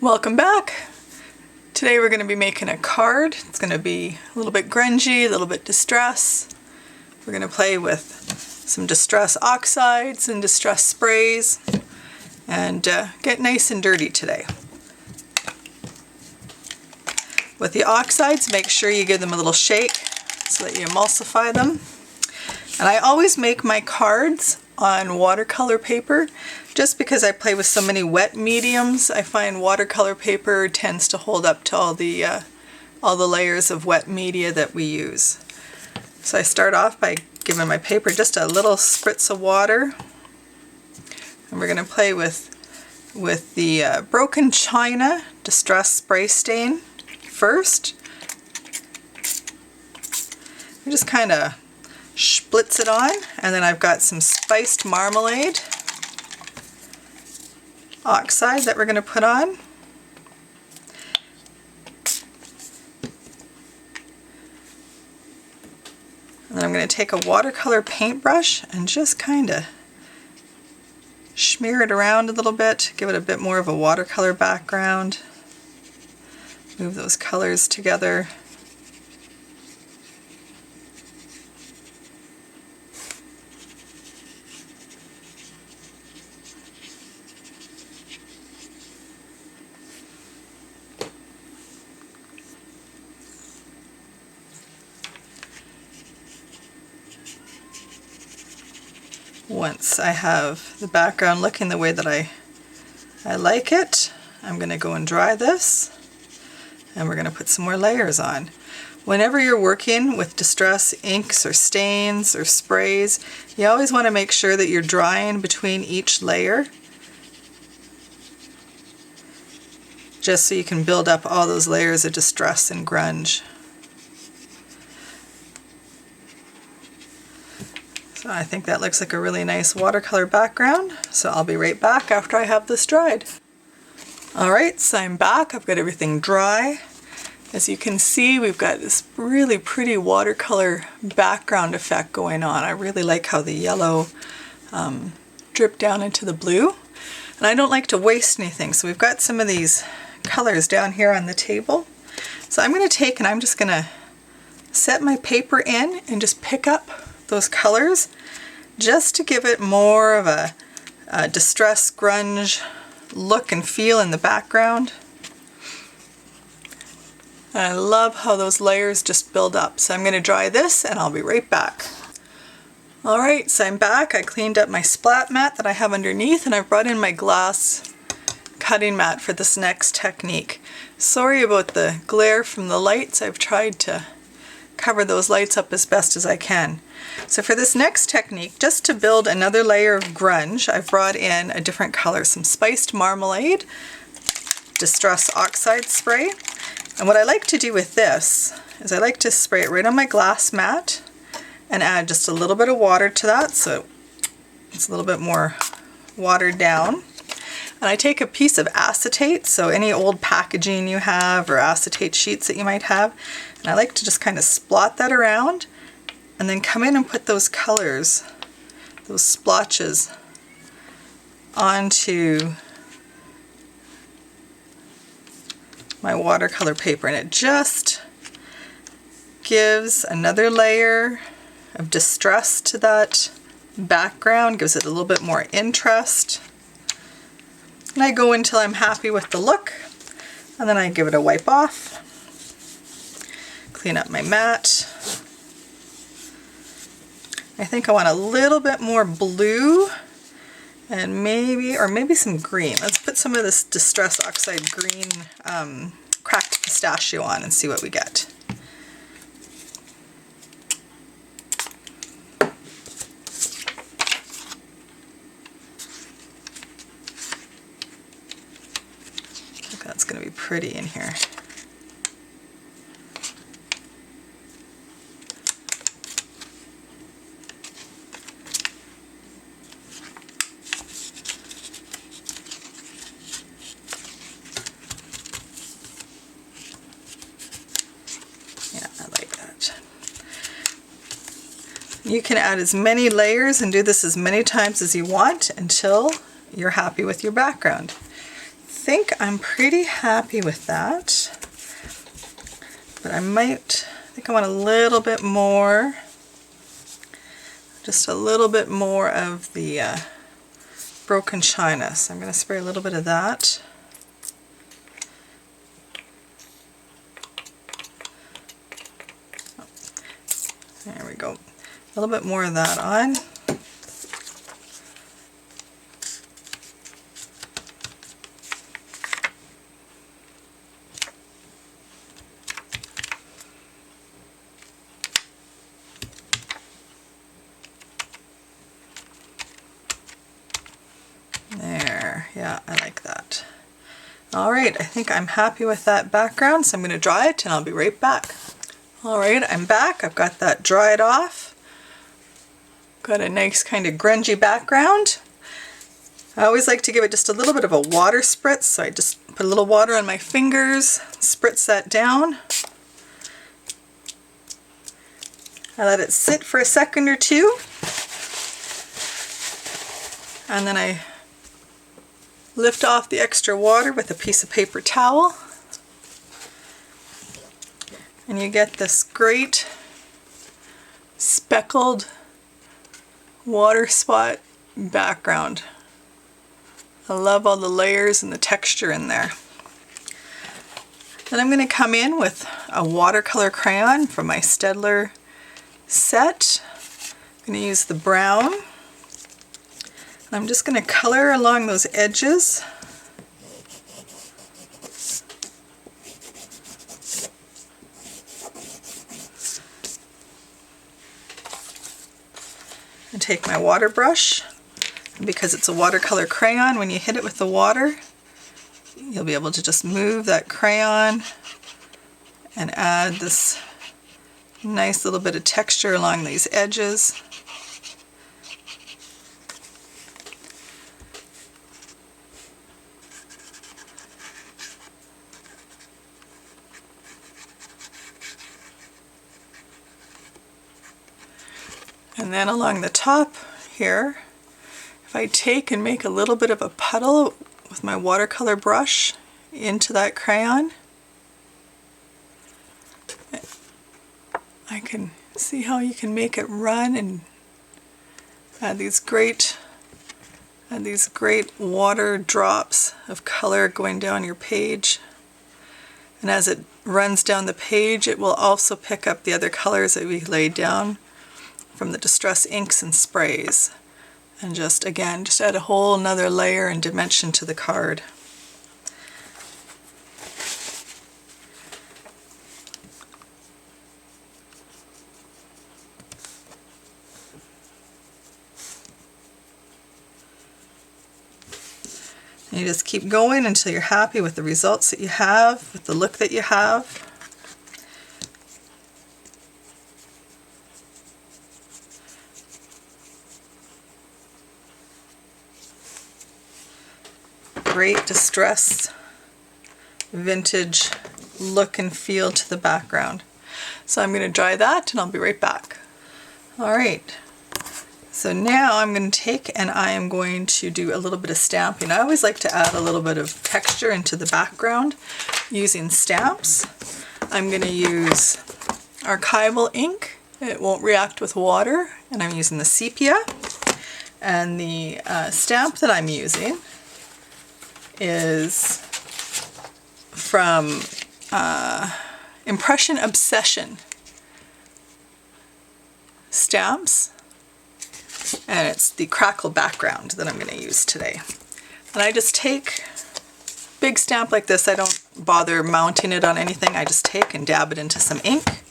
Welcome back. Today we're going to be making a card. It's going to be a little bit grungy, a little bit distress. We're going to play with some distress oxides and distress sprays and get nice and dirty today. With the oxides, make sure you give them a little shake so that you emulsify them. And I always make my cards on watercolor paper just because I play with so many wet mediums. I find watercolor paper tends to hold up to all the layers of wet media that we use. So I start off by giving my paper just a little spritz of water, and we're going to play with the Broken China Distress Spray Stain first. We just kind of splitz it on, and then I've got some spiced marmalade oxide that we're going to put on. And then I'm going to take a watercolor paintbrush and just kind of smear it around a little bit, give it a bit more of a watercolor background, move those colors together. Once I have the background looking the way that I like it, I'm going to go and dry this, and we're going to put some more layers on. Whenever you're working with distress inks or stains or sprays, you always want to make sure that you're drying between each layer, just so you can build up all those layers of distress and grunge. So I think that looks like a really nice watercolor background, so I'll be right back after I have this dried. Alright, so I'm back. I've got everything dry. As you can see, we've got this really pretty watercolor background effect going on. I really like how the yellow dripped down into the blue. And I don't like to waste anything, so we've got some of these colors down here on the table. So I'm going to take and I'm just going to set my paper in and just pick up those colors just to give it more of a distress grunge look and feel in the background. And I love how those layers just build up. So I'm going to dry this and I'll be right back. Alright, so I'm back. I cleaned up my splat mat that I have underneath, and I've brought in my glass cutting mat for this next technique. Sorry about the glare from the lights. I've tried to cover those lights up as best as I can. So for this next technique, just to build another layer of grunge, I've brought in a different color, some spiced marmalade, distress oxide spray. And what I like to do with this is I like to spray it right on my glass mat and add just a little bit of water to that so it's a little bit more watered down. And I take a piece of acetate, so any old packaging you have or acetate sheets that you might have, and I like to just kind of splot that around and then come in and put those colors, those splotches, onto my watercolor paper, and it just gives another layer of distress to that background, gives it a little bit more interest. And I go until I'm happy with the look, and then I give it a wipe off, clean up my mat. I think I want a little bit more blue and maybe some green. Let's put some of this Distress Oxide green cracked pistachio on and see what we get. I think that's going to be pretty in here. You can add as many layers and do this as many times as you want until you're happy with your background. think I'm pretty happy with that. But I think I want a little bit more, just a little bit more of the broken china. So I'm going to spray a little bit of that. There we go. A little bit more of that on. There, yeah, I like that. Alright, I think I'm happy with that background, so I'm going to dry it and I'll be right back. Alright, I'm back. I've got that dried off. Got a nice kind of grungy background. I always like to give it just a little bit of a water spritz, so I just put a little water on my fingers, spritz that down. I let it sit for a second or two, and then I lift off the extra water with a piece of paper towel, and you get this great speckled water spot background. I love all the layers and the texture in there. Then I'm going to come in with a watercolor crayon from my Staedtler set. I'm going to use the brown. I'm just going to color along those edges. And take my water brush. And because it's a watercolor crayon, when you hit it with the water, you'll be able to just move that crayon and add this nice little bit of texture along these edges. And then along the top here, if I take and make a little bit of a puddle with my watercolor brush into that crayon, I can see how you can make it run and add these great water drops of color going down your page. And as it runs down the page, it will also pick up the other colors that we laid down from the Distress inks and sprays, and just add a whole nother layer and dimension to the card. And you just keep going until you're happy with the results that you have, with the look that you have. Great distress, vintage look and feel to the background. So I'm going to dry that and I'll be right back. Alright, so now I'm going to take and I am going to do a little bit of stamping. I always like to add a little bit of texture into the background using stamps. I'm going to use archival ink. It won't react with water, and I'm using the sepia. And the stamp that I'm using is from Impression Obsession stamps, and it's the crackle background that I'm going to use today. And I just take a big stamp like this. I don't bother mounting it on anything. I just take and dab it into some ink,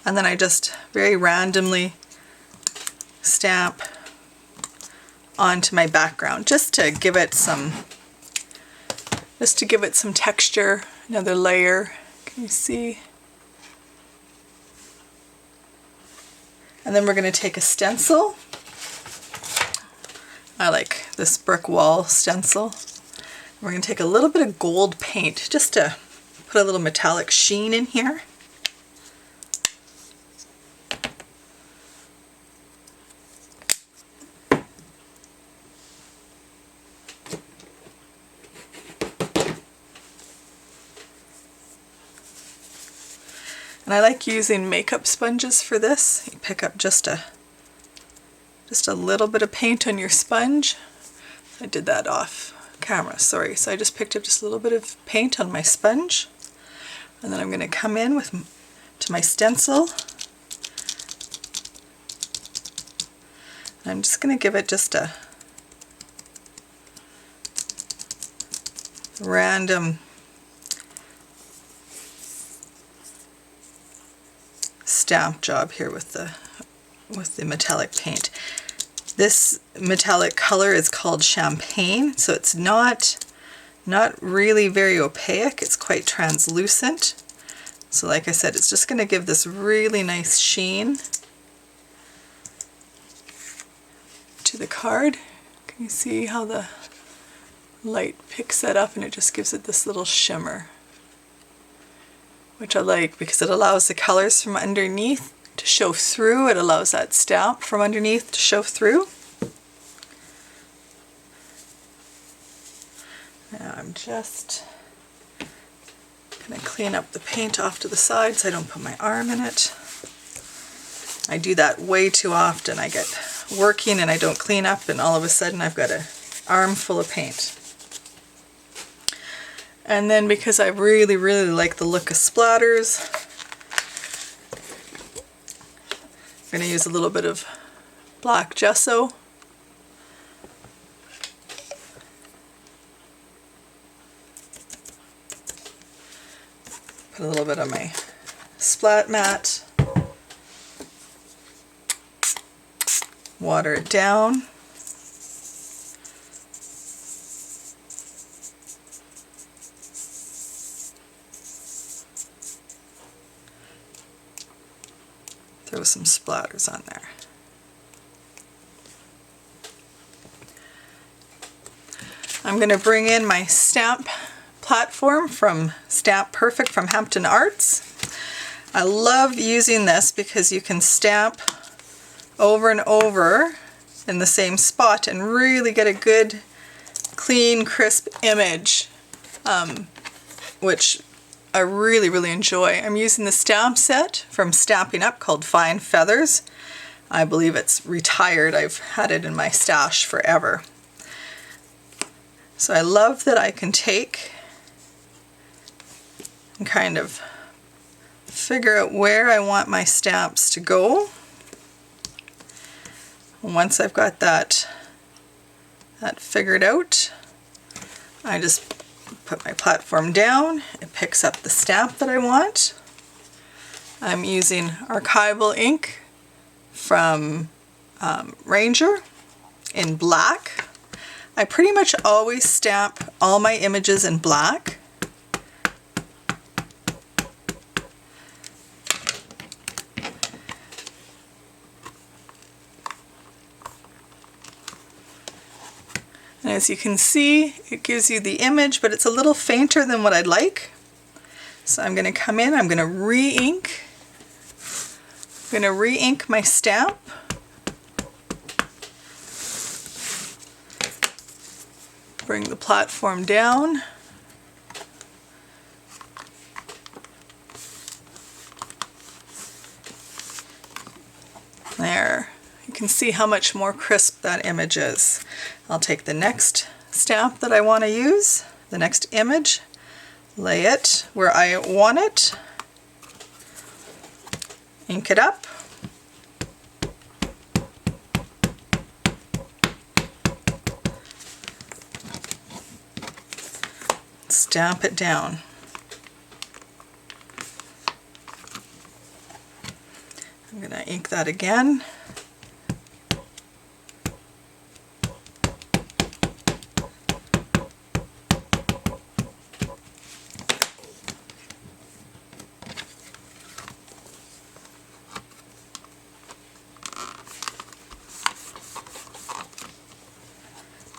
and then I just very randomly stamp onto my background just to give it some texture, another layer. Can you see? And then we're going to take a stencil. I like this brick wall stencil. We're going to take a little bit of gold paint just to put a little metallic sheen in here. And I like using makeup sponges for this. You pick up just a little bit of paint on your sponge. I did that off camera, sorry. So I just picked up just a little bit of paint on my sponge. And then I'm going to come in to my stencil. I'm just going to give it just a random stamp job here with the metallic paint. This metallic color is called champagne, so it's not really very opaque, it's quite translucent. So like I said, it's just going to give this really nice sheen to the card. Can you see how the light picks that up and it just gives it this little shimmer, which I like because it allows the colors from underneath to show through. It allows that stamp from underneath to show through. Now I'm just going to clean up the paint off to the side so I don't put my arm in it. I do that way too often. I get working and I don't clean up and all of a sudden I've got an arm full of paint. And then because I really like the look of splatters, I'm going to use a little bit of black gesso. Put a little bit on my splat mat. Water it down. Throw some splatters on there. I'm going to bring in my stamp platform from Stamp Perfect from Hampton Arts. I love using this because you can stamp over and over in the same spot and really get a good, clean, crisp image, which I really enjoy. I'm using the stamp set from Stampin' Up called Fine Feathers. I believe it's retired. I've had it in my stash forever. So I love that I can take and kind of figure out where I want my stamps to go. Once I've got that figured out, I just put my platform down. It picks up the stamp that I want. I'm using archival ink from Ranger in black. I pretty much always stamp all my images in black. And as you can see, it gives you the image, but it's a little fainter than what I'd like. So I'm going to come in, I'm going to re-ink. I'm going to re-ink my stamp. Bring the platform down. There. You can see how much more crisp that image is. I'll take the next stamp that I want to use, the next image, lay it where I want it, ink it up, stamp it down. I'm going to ink that again.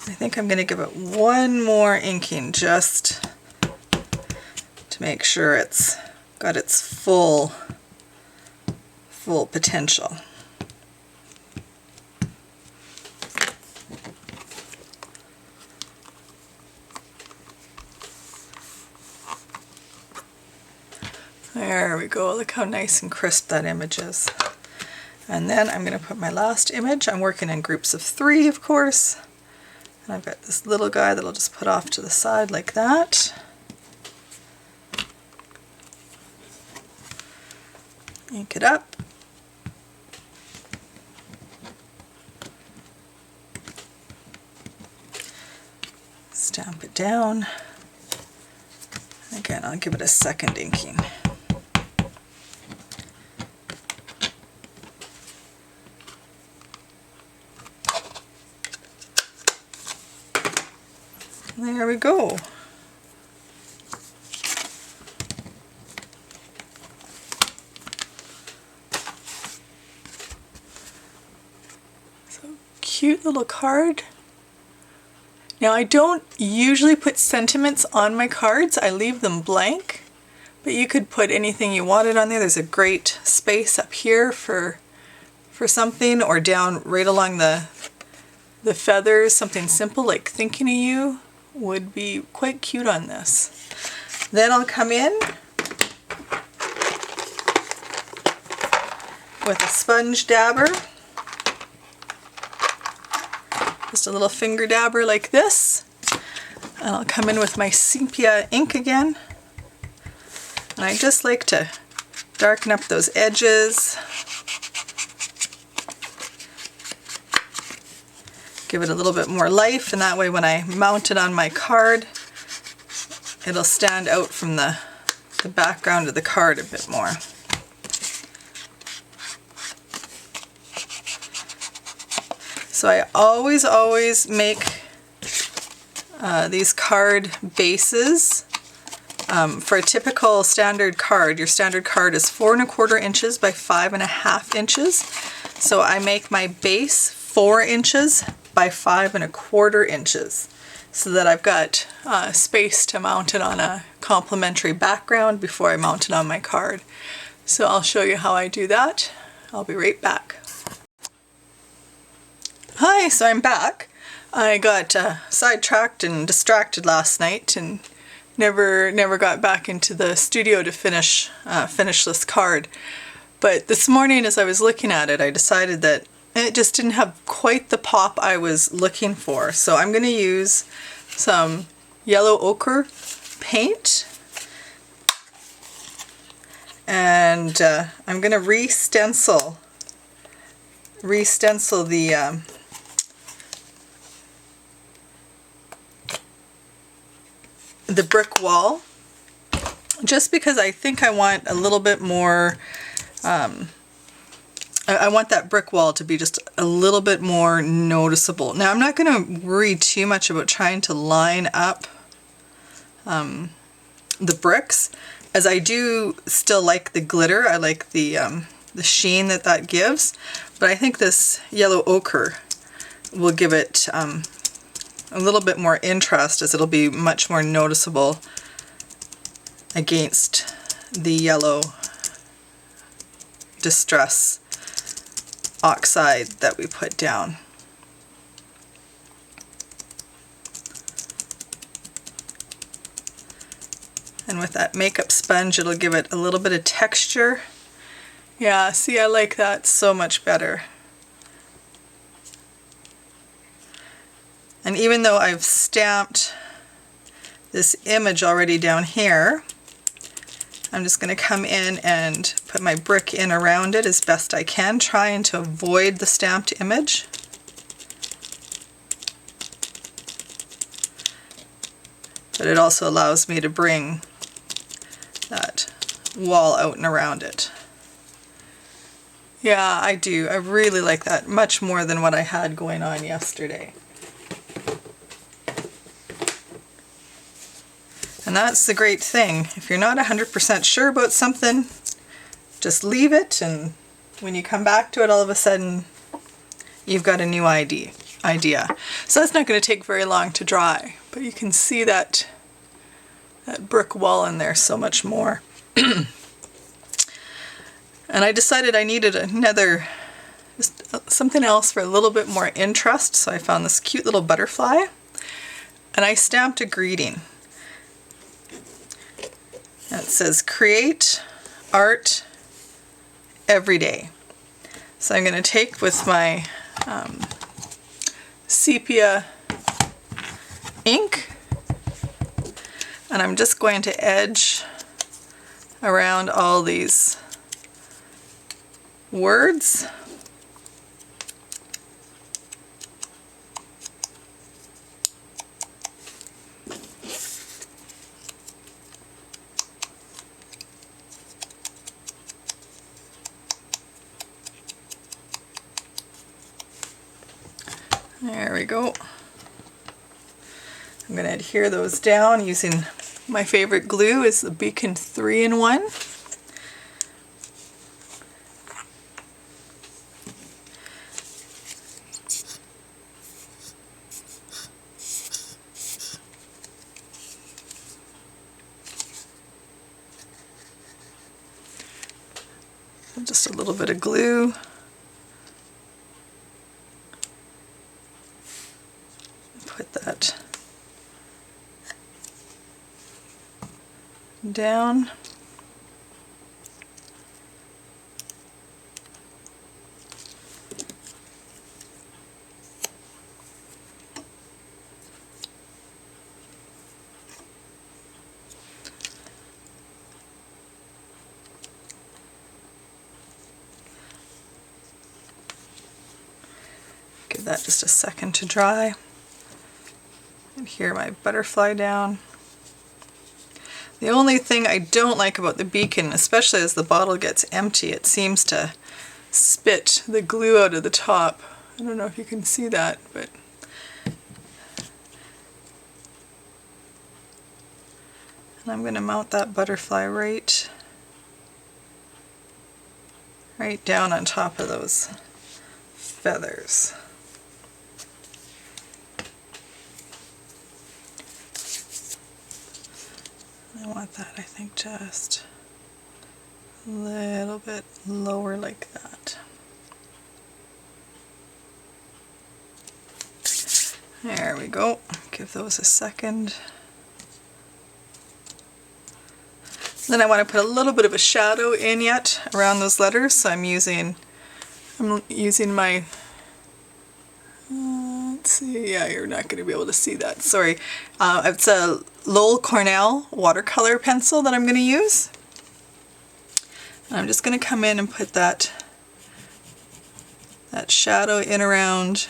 I think I'm going to give it one more inking just to make sure it's got its full potential. There we go. Look how nice and crisp that image is. And then I'm going to put my last image. I'm working in groups of 3, of course. And I've got this little guy that I'll just put off to the side like that. Ink it up. Stamp it down. Again, I'll give it a second inking. There we go. So cute little card. Now I don't usually put sentiments on my cards, I leave them blank, but you could put anything you wanted on there. There's a great space up here for something, or down right along the feathers, something simple like thinking of you would be quite cute on this. Then I'll come in with a sponge dabber. Just a little finger dabber like this. And I'll come in with my sepia ink again. And I just like to darken up those edges. Give it a little bit more life, and that way when I mount it on my card, it'll stand out from the background of the card a bit more. So I always make these card bases. For a typical standard card, your standard card is 4 1/4 inches by 5 1/2 inches. So I make my base 4 inches by 5 1/4 inches, so that I've got space to mount it on a complementary background before I mount it on my card. So I'll show you how I do that. I'll be right back. Hi, so I'm back. I got sidetracked and distracted last night and never got back into the studio to finish this card. But this morning as I was looking at it, I decided that it just didn't have quite the pop I was looking for. So I'm going to use some yellow ochre paint, and I'm going to re-stencil the brick wall, just because I think I want a little bit more, I want that brick wall to be just a little bit more noticeable. Now I'm not going to worry too much about trying to line up the bricks, as I do still like the glitter. I like the sheen that gives, but I think this yellow ochre will give it a little bit more interest, as it'll be much more noticeable against the yellow distress oxide that we put down. And with that makeup sponge, it'll give it a little bit of texture. Yeah, see, I like that so much better. And even though I've stamped this image already down here, I'm just going to come in and put my brick in around it as best I can, trying to avoid the stamped image. But it also allows me to bring that wall out and around it. Yeah, I do. I really like that much more than what I had going on yesterday. And that's the great thing. If you're not 100% sure about something, just leave it, and when you come back to it, all of a sudden you've got a new idea. So that's not going to take very long to dry, but you can see that brick wall in there so much more. And I decided I needed just something else for a little bit more interest, so I found this cute little butterfly, and I stamped a greeting. It says, "Create art every day. So I'm going to take with my sepia ink, and I'm just going to edge around all these words. There we go. I'm going to adhere those down using my favorite glue is the Beacon 3-in-1. Just a little bit of glue. Put that down. Give that just a second to dry. Adhere my butterfly down. The only thing I don't like about the beacon, especially as the bottle gets empty, it seems to spit the glue out of the top. I don't know if you can see that, but and I'm going to mount that butterfly right down on top of those feathers. I want that, I think, just a little bit lower like that. There we go. Give those a second. Then I want to put a little bit of a shadow in yet around those letters, so I'm using my let's see, yeah, you're not going to be able to see that, sorry. It's a Lowell Cornell watercolor pencil that I'm going to use. And I'm just going to come in and put that shadow in around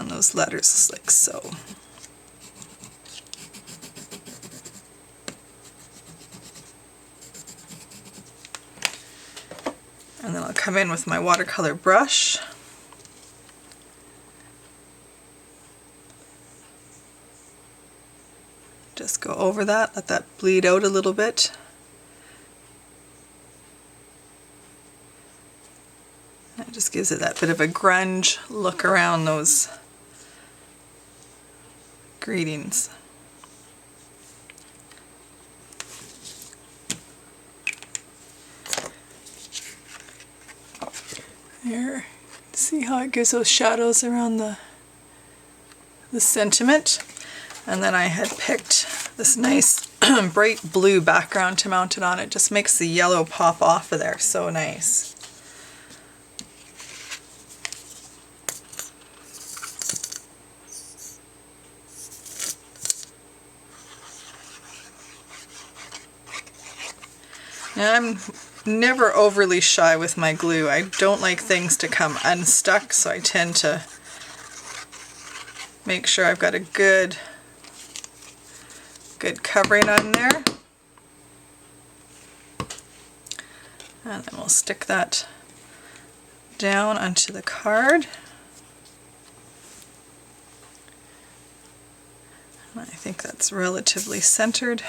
those letters, like so. And then I'll come in with my watercolor brush. Just go over that, let that bleed out a little bit. And it just gives it that bit of a grunge look around those greetings. There, see how it gives those shadows around the sentiment. And then I had picked this nice bright blue background to mount it on. It just makes the yellow pop off of there, so nice. Now I'm never overly shy with my glue. I don't like things to come unstuck, so I tend to make sure I've got a good covering on there. And then we'll stick that down onto the card. And I think that's relatively centered.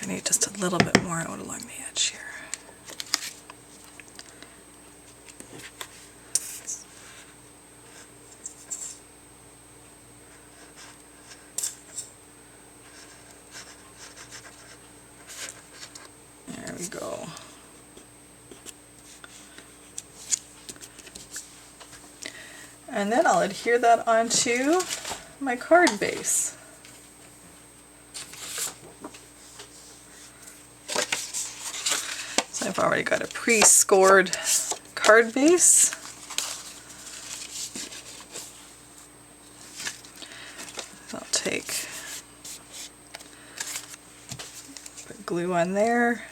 I need just a little bit more out along the edge here. And then I'll adhere that onto my card base. So I've already got a pre-scored card base. I'll put glue on there.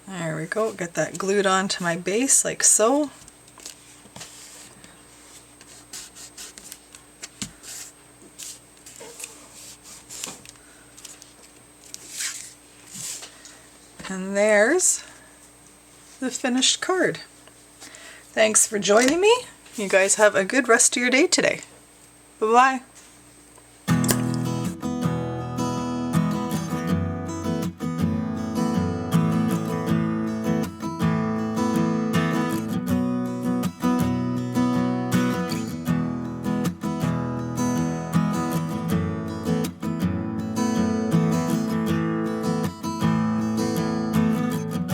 There we go, get that glued onto my base like so. And there's the finished card. Thanks for joining me. You guys have a good rest of your day today. Bye-bye.